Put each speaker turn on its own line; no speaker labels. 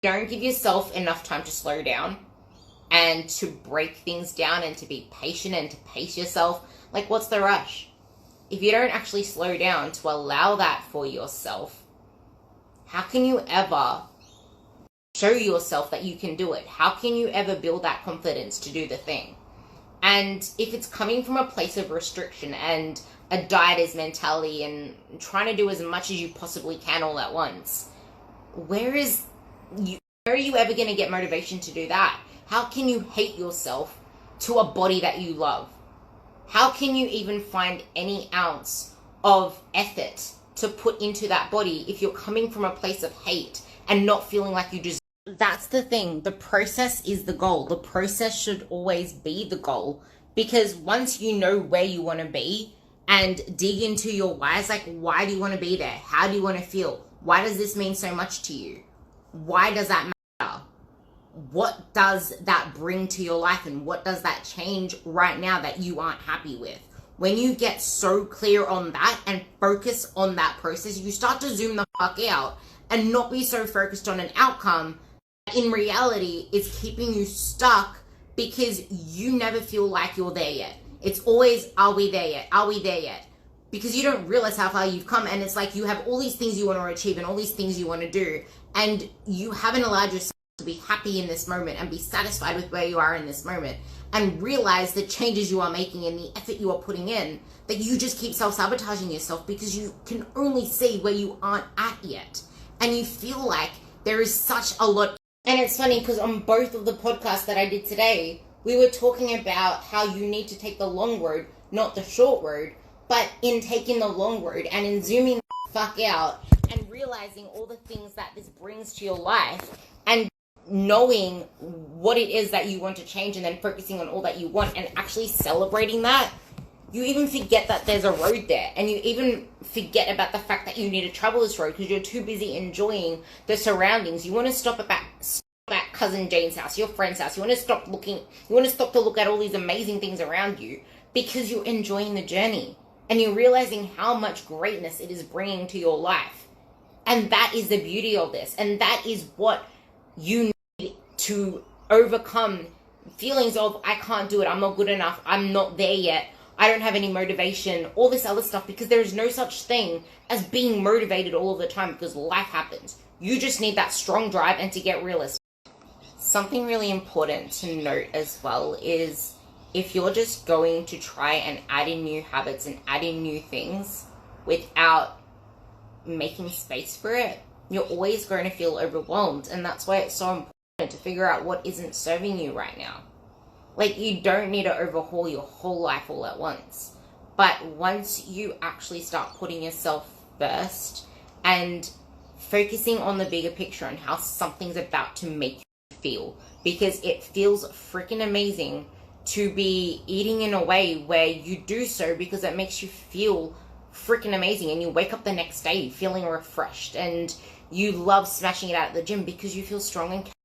Don't give yourself enough time to slow down and to break things down and to be patient and to pace yourself. Like, what's the rush? If you don't actually slow down to allow that for yourself, how can you ever show yourself that you can do it? How can you ever build that confidence to do the thing? And if it's coming from a place of restriction and a diet mentality and trying to do as much as you possibly can all at once, where are you ever going to get motivation to do that? How can you hate yourself to a body that you love? How can you even find any ounce of effort to put into that body if you're coming from a place of hate and not feeling like you deserve? That's the thing. The process is the goal. The process should always be the goal, because once you know where you want to be and dig into your whys, like, why do you want to be there? How do you want to feel? Why does this mean so much to you? Why does that matter? What does that bring to your life, and what does that change right now that you aren't happy with? When you get so clear on that and focus on that process, you start to zoom the fuck out and not be so focused on an outcome that in reality is keeping you stuck, because you never feel like you're there yet. It's always, are we there yet? Are we there yet? Because you don't realize how far you've come, and it's like you have all these things you want to achieve and all these things you want to do, and you haven't allowed yourself to be happy in this moment and be satisfied with where you are in this moment, and realize the changes you are making and the effort you are putting in, that you just keep self-sabotaging yourself because you can only see where you aren't at yet, and you feel like there is such a lot. And it's funny because on both of the podcasts that I did today, we were talking about how you need to take the long road, not the short road. But in taking the long road and in zooming the fuck out and realizing all the things that this brings to your life, and knowing what it is that you want to change, and then focusing on all that you want and actually celebrating that, you even forget that there's a road there, and you even forget about the fact that you need to travel this road because you're too busy enjoying the surroundings. You want to stop at cousin Jane's house, your friend's house. You want to stop to look at all these amazing things around you because you're enjoying the journey. And you're realizing how much greatness it is bringing to your life. And that is the beauty of this. And that is what you need to overcome feelings of, I can't do it, I'm not good enough, I'm not there yet, I don't have any motivation, all this other stuff, because there is no such thing as being motivated all of the time, because life happens. You just need that strong drive and to get realistic. Something really important to note as well is, if you're just going to try and add in new habits and add in new things without making space for it, you're always going to feel overwhelmed. And that's why it's so important to figure out what isn't serving you right now. Like, you don't need to overhaul your whole life all at once. But once you actually start putting yourself first and focusing on the bigger picture and how something's about to make you feel, because it feels freaking amazing to be eating in a way where you do so because it makes you feel freaking amazing, and you wake up the next day feeling refreshed, and you love smashing it out at the gym because you feel strong and